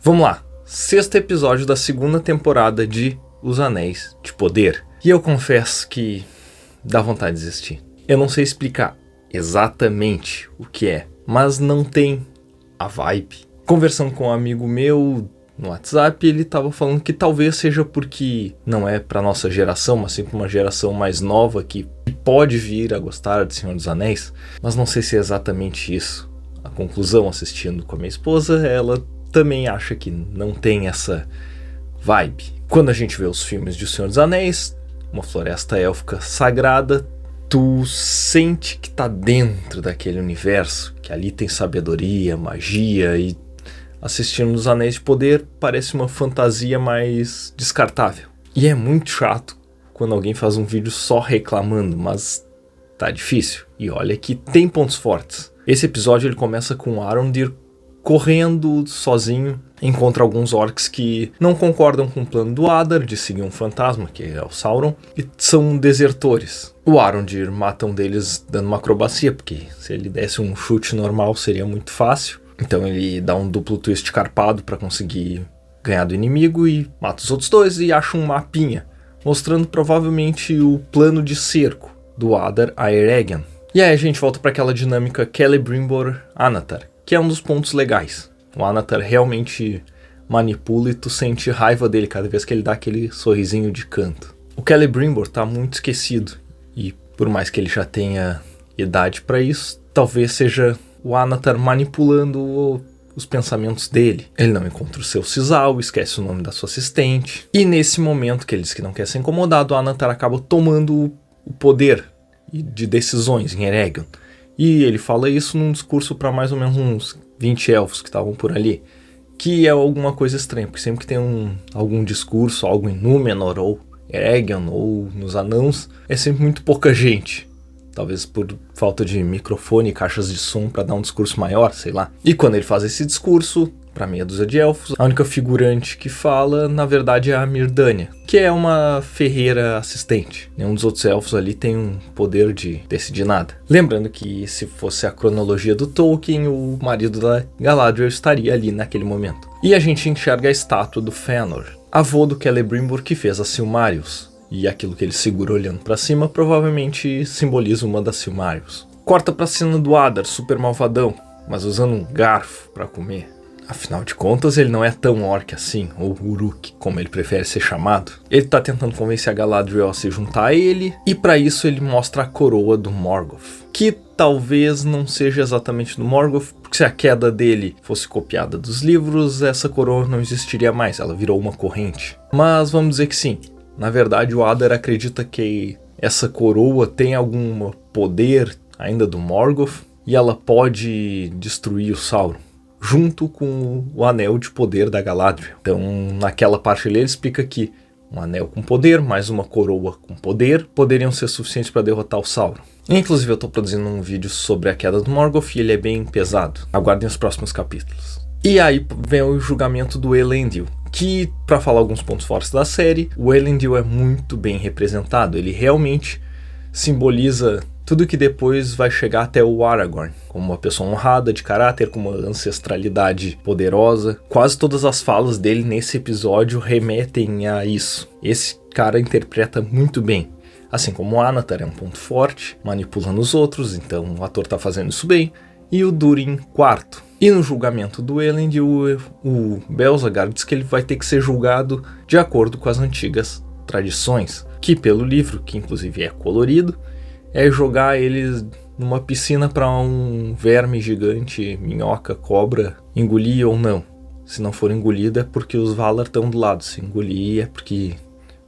Vamos lá, 6º episódio da 2ª temporada de Os Anéis de Poder. E eu confesso que dá vontade de desistir. Eu não sei explicar exatamente o que é, mas não tem a vibe. Conversando com um amigo meu no WhatsApp, ele estava falando que talvez seja porque não é para nossa geração, mas sim para uma geração mais nova que pode vir a gostar de Senhor dos Anéis, mas não sei se é exatamente isso. A conclusão, assistindo com a minha esposa, ela também acha que não tem essa vibe. Quando a gente vê os filmes de O Senhor dos Anéis, uma floresta élfica sagrada, tu sente que tá dentro daquele universo, que ali tem sabedoria, magia, e assistindo Os Anéis de Poder parece uma fantasia mais descartável. E é muito chato quando alguém faz um vídeo só reclamando, mas tá difícil. E olha que tem pontos fortes. Esse episódio ele começa com Arondir correndo sozinho, encontra alguns orcs que não concordam com o plano do Adar de seguir um fantasma, que é o Sauron, e são desertores. O Arondir mata um deles dando uma acrobacia, porque se ele desse um chute normal seria muito fácil. Então ele dá um duplo twist carpado para conseguir ganhar do inimigo e mata os outros dois e acha um mapinha, mostrando provavelmente o plano de cerco do Adar a Eregion. E aí a gente volta para aquela dinâmica Celebrimbor-Anatar, que é um dos pontos legais. O Anatar realmente manipula e tu sente raiva dele cada vez que ele dá aquele sorrisinho de canto. O Celebrimbor tá muito esquecido, e por mais que ele já tenha idade para isso, talvez seja o Anatar manipulando os pensamentos dele. Ele não encontra o seu sisal, esquece o nome da sua assistente, e nesse momento que ele diz que não quer ser incomodado, o Anatar acaba tomando o poder de decisões em Eregion. E ele fala isso num discurso para mais ou menos uns 20 elfos que estavam por ali, que é alguma coisa estranha, porque sempre que tem algum discurso, algo em Númenor, ou Eregion, ou nos Anãos, é sempre muito pouca gente. Talvez por falta de microfone e caixas de som para dar um discurso maior, sei lá. E quando ele faz esse discurso para meia dúzia de elfos, a única figurante que fala, na verdade, é a Mirdânia, que é uma ferreira assistente. Nenhum dos outros elfos ali tem um poder de decidir nada. Lembrando que se fosse a cronologia do Tolkien, o marido da Galadriel estaria ali naquele momento. E a gente enxerga a estátua do Fëanor, avô do Celebrimbor que fez a Silmarils. E aquilo que ele segura olhando pra cima provavelmente simboliza uma das Silmarils. Corta pra cena do Adar, super malvadão, mas usando um garfo pra comer. Afinal de contas, ele não é tão orc assim, ou Uruk, como ele prefere ser chamado. Ele tá tentando convencer a Galadriel a se juntar a ele, e pra isso ele mostra a coroa do Morgoth, que talvez não seja exatamente do Morgoth, porque se a queda dele fosse copiada dos livros, essa coroa não existiria mais, ela virou uma corrente. Mas vamos dizer que sim. Na verdade, o Adar acredita que essa coroa tem algum poder ainda do Morgoth, e ela pode destruir o Sauron, junto com o anel de poder da Galadriel. Então, naquela parte ali, ele explica que um anel com poder, mais uma coroa com poder, poderiam ser suficientes para derrotar o Sauron. Inclusive, eu estou produzindo um vídeo sobre a queda do Morgoth e ele é bem pesado. Aguardem os próximos capítulos. E aí vem o julgamento do Elendil, que, para falar alguns pontos fortes da série, o Elendil é muito bem representado. Ele realmente simboliza tudo que depois vai chegar até o Aragorn, como uma pessoa honrada, de caráter, com uma ancestralidade poderosa. Quase todas as falas dele nesse episódio remetem a isso. Esse cara interpreta muito bem. Assim como o Anatar é um ponto forte, manipulando os outros, então o ator tá fazendo isso bem. E o Durin quarto. E no julgamento do Elendil, o Belzagar diz que ele vai ter que ser julgado de acordo com as antigas tradições, que pelo livro, que inclusive é colorido, é jogar eles numa piscina para um verme gigante, minhoca, cobra, engolir ou não. Se não for engolido é porque os Valar estão do lado, se engolir é porque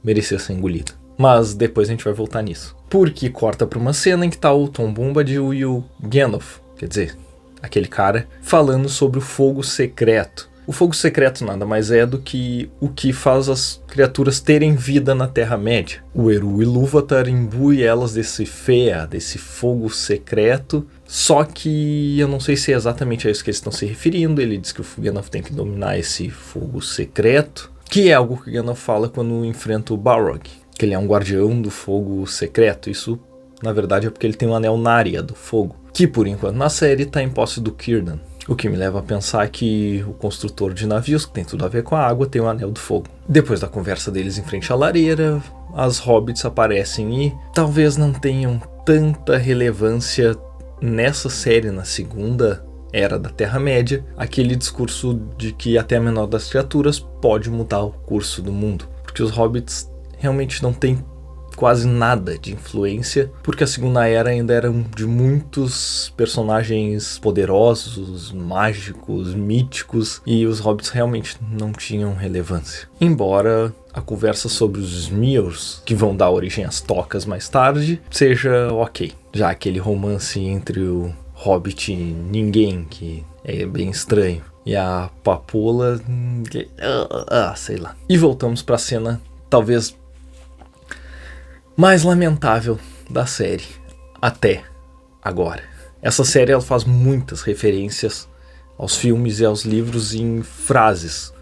merecia ser engolido. Mas depois a gente vai voltar nisso. Porque corta para uma cena em que tá o Tom Bombadil e o Gandalf, quer dizer, aquele cara, falando sobre o fogo secreto. O fogo secreto nada mais é do que o que faz as criaturas terem vida na Terra-média. O Eru Ilúvatar imbui elas desse Fëa, desse fogo secreto, só que eu não sei se é exatamente a isso que eles estão se referindo. Ele diz que o Gandalf tem que dominar esse fogo secreto, que é algo que o Gandalf fala quando enfrenta o Balrog, que ele é um guardião do fogo secreto. Isso, na verdade, é porque ele tem um anel Narya do fogo, que por enquanto na série está em posse do Círdan. O que me leva a pensar que o construtor de navios, que tem tudo a ver com a água, tem o Anel do Fogo. Depois da conversa deles em frente à lareira, as hobbits aparecem e talvez não tenham tanta relevância nessa série, na segunda Era da Terra-média, aquele discurso de que até a menor das criaturas pode mudar o curso do mundo. Porque os hobbits realmente não têm quase nada de influência, porque a Segunda Era ainda era de muitos personagens poderosos, mágicos, míticos, e os hobbits realmente não tinham relevância. Embora a conversa sobre os Smears, que vão dar origem às tocas mais tarde, seja ok. Já aquele romance entre o Hobbit e ninguém, que é bem estranho, e a Papoula, sei lá. E voltamos pra cena, talvez mais lamentável da série, até agora. Essa série ela faz muitas referências aos filmes e aos livros em frases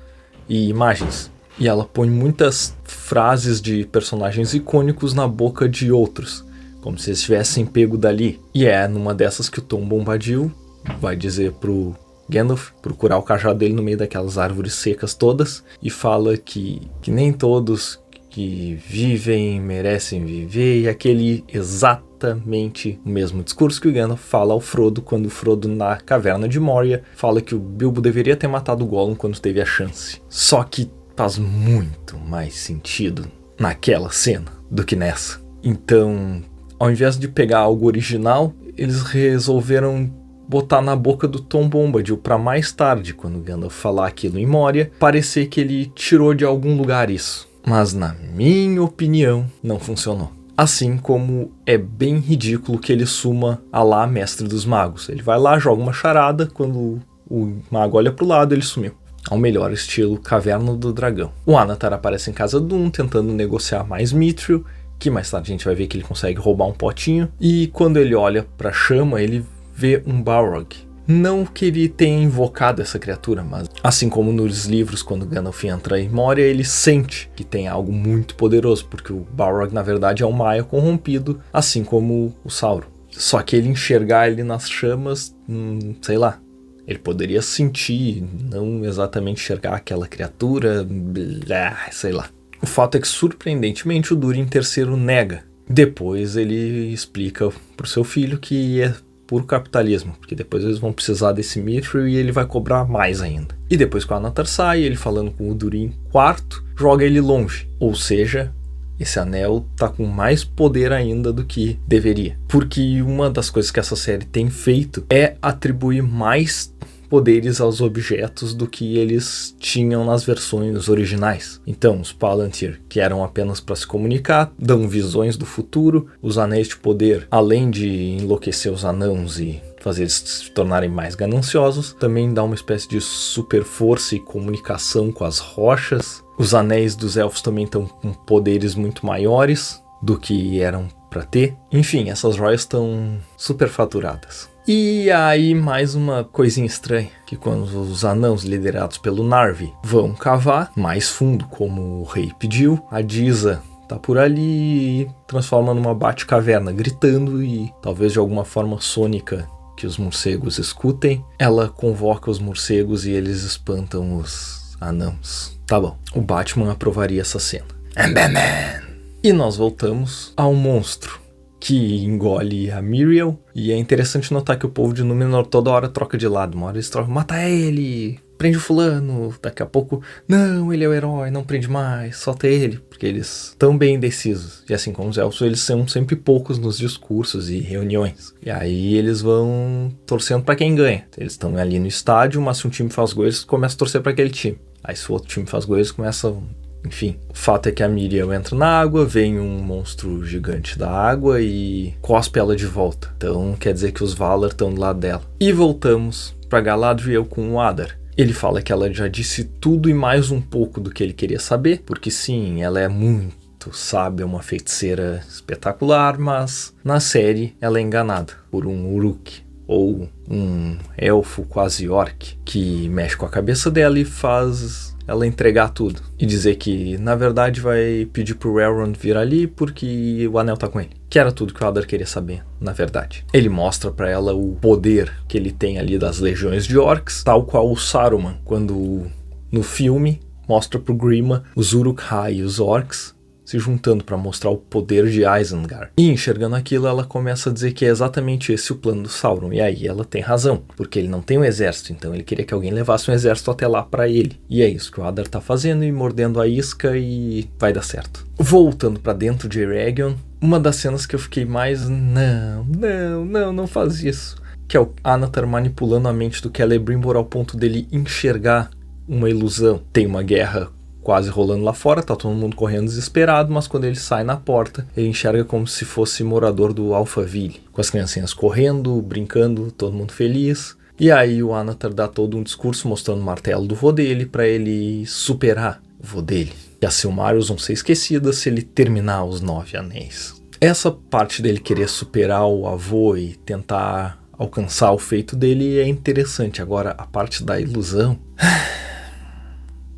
e imagens. E ela põe muitas frases de personagens icônicos na boca de outros, como se eles tivessem pego dali. E é numa dessas que o Tom Bombadil vai dizer pro Gandalf procurar o cajado dele no meio daquelas árvores secas todas, e fala que nem todos que vivem merecem viver, e aquele exatamente o mesmo discurso que o Gandalf fala ao Frodo quando o Frodo, na Caverna de Moria, fala que o Bilbo deveria ter matado o Gollum quando teve a chance. Só que faz muito mais sentido naquela cena do que nessa. Então, ao invés de pegar algo original, eles resolveram botar na boca do Tom Bombadil para mais tarde, quando o Gandalf falar aquilo em Moria, parecer que ele tirou de algum lugar isso. Mas, na minha opinião, não funcionou. Assim como é bem ridículo que ele suma a lá Mestre dos Magos. Ele vai lá, joga uma charada, quando o mago olha pro lado, ele sumiu. Ao melhor estilo Caverna do Dragão. O Anatar aparece em casa de tentando negociar mais Mithril, que mais tarde a gente vai ver que ele consegue roubar um potinho. E quando ele olha pra chama, ele vê um Balrog. Não que ele tenha invocado essa criatura, mas assim como nos livros, quando Gandalf entra em Moria, ele sente que tem algo muito poderoso, porque o Balrog na verdade é um Maia corrompido, assim como o Sauron. Só que ele enxergar ele nas chamas, sei lá, ele poderia sentir, não exatamente enxergar aquela criatura, sei lá. O fato é que, surpreendentemente, o Durin III nega. Depois ele explica pro seu filho que é puro capitalismo, porque depois eles vão precisar desse Mithril e ele vai cobrar mais ainda. E depois que o Anatar sai, ele falando com o Durin IV, joga ele longe. Ou seja, esse anel tá com mais poder ainda do que deveria. Porque uma das coisas que essa série tem feito é atribuir mais poderes aos objetos do que eles tinham nas versões originais. Então, os Palantir, que eram apenas para se comunicar, dão visões do futuro. Os anéis de poder, além de enlouquecer os anãos e fazer eles se tornarem mais gananciosos, também dá uma espécie de super força e comunicação com as rochas. Os anéis dos elfos também estão com poderes muito maiores do que eram para ter. Enfim, essas joias estão super faturadas. E aí mais uma coisinha estranha, que quando os anãos liderados pelo Narvi vão cavar mais fundo, como o rei pediu, a Disa tá por ali e transforma numa bate-caverna, gritando, e talvez de alguma forma sônica que os morcegos escutem, ela convoca os morcegos e eles espantam os anãos. Tá bom, o Batman aprovaria essa cena. E nós voltamos ao monstro que engole a Miriel, e é interessante notar que o povo de Númenor toda hora troca de lado. Uma hora eles trocam, mata ele, prende o fulano, daqui a pouco, não, ele é o herói, não prende mais, solta ele, porque eles estão bem indecisos. E assim como os elfos, eles são sempre poucos nos discursos e reuniões. E aí eles vão torcendo pra quem ganha. Eles estão ali no estádio, mas se um time faz gol, eles começam a torcer pra aquele time. Aí se o outro time faz gol, eles começam... Enfim, o fato é que a Miriel entra na água, vem um monstro gigante da água e cospe ela de volta. Então quer dizer que os Valar estão do lado dela. E voltamos para Galadriel com o Adar. Ele fala que ela já disse tudo e mais um pouco do que ele queria saber, porque sim, ela é muito sábia, uma feiticeira espetacular, mas na série ela é enganada por um Uruk, ou um elfo quase orc, que mexe com a cabeça dela e faz ela entregar tudo e dizer que, na verdade, vai pedir pro Elrond vir ali porque o anel tá com ele. Que era tudo que o Adar queria saber, na verdade. Ele mostra pra ela o poder que ele tem ali das legiões de orcs, tal qual o Saruman, quando no filme mostra pro Grima os Uruk-hai e os orcs se juntando para mostrar o poder de Isengard. E enxergando aquilo, ela começa a dizer que é exatamente esse o plano do Sauron. E aí ela tem razão, porque ele não tem um exército, então ele queria que alguém levasse um exército até lá para ele. E é isso que o Adar tá fazendo e mordendo a isca e vai dar certo. Voltando para dentro de Eregion, uma das cenas que eu fiquei mais... Não faz isso. Que é o Anatar manipulando a mente do Celebrimbor ao ponto dele enxergar uma ilusão. Tem uma guerra quase rolando lá fora, tá todo mundo correndo desesperado, mas quando ele sai na porta, ele enxerga como se fosse morador do Alphaville, com as criancinhas correndo, brincando, todo mundo feliz. E aí o Anatar dá todo um discurso mostrando o martelo do vô dele para ele superar o vô dele. E as Silmarils vão ser esquecidas se ele terminar os 9 anéis. Essa parte dele querer superar o avô e tentar alcançar o feito dele é interessante. Agora, a parte da ilusão...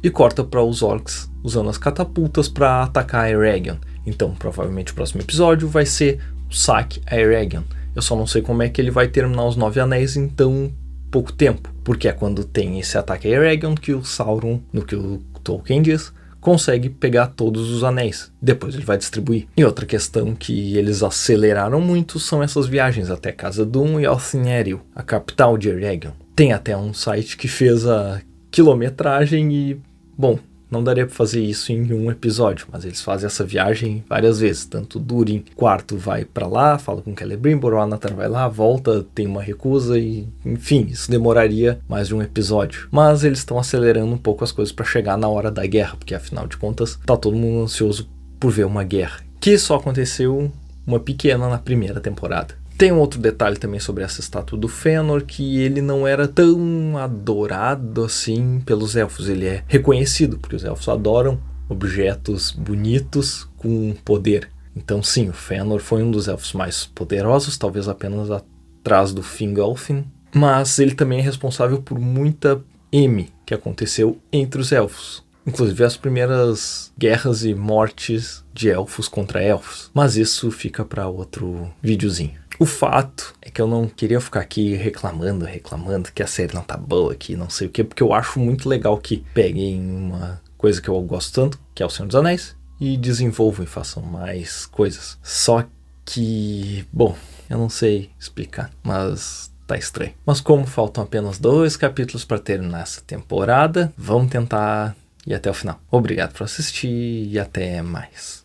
E corta para os orcs usando as catapultas para atacar Eregion. Então, provavelmente o próximo episódio vai ser o saque a Eregion. Eu só não sei como é que ele vai terminar os 9 anéis em tão pouco tempo. Porque é quando tem esse ataque a Eregion que o Sauron, no que o Tolkien diz, consegue pegar todos os anéis. Depois ele vai distribuir. E outra questão que eles aceleraram muito são essas viagens até Casa Dûn e Althenéril, a capital de Eregion. Tem até um site que fez a quilometragem e... Bom, não daria pra fazer isso em um episódio, mas eles fazem essa viagem várias vezes. Tanto o Durin IV vai pra lá, fala com Celebrimbor, o Anatar vai lá, volta, tem uma recusa e... Enfim, isso demoraria mais de um episódio. Mas eles estão acelerando um pouco as coisas pra chegar na hora da guerra, porque afinal de contas tá todo mundo ansioso por ver uma guerra. Que só aconteceu uma pequena na primeira temporada. Tem um outro detalhe também sobre essa estátua do Fëanor, que ele não era tão adorado assim pelos elfos. Ele é reconhecido, porque os elfos adoram objetos bonitos com poder. Então sim, o Fëanor foi um dos elfos mais poderosos, talvez apenas atrás do Fingolfin. Mas ele também é responsável por muita M que aconteceu entre os elfos. Inclusive as primeiras guerras e mortes de elfos contra elfos. Mas isso fica para outro videozinho. O fato é que eu não queria ficar aqui reclamando que a série não tá boa, que não sei o que, porque eu acho muito legal que peguem uma coisa que eu gosto tanto, que é o Senhor dos Anéis, e desenvolvam e façam mais coisas. Só que, bom, eu não sei explicar, mas tá estranho. Mas como faltam apenas 2 capítulos para terminar essa temporada, vamos tentar ir até o final. Obrigado por assistir e até mais.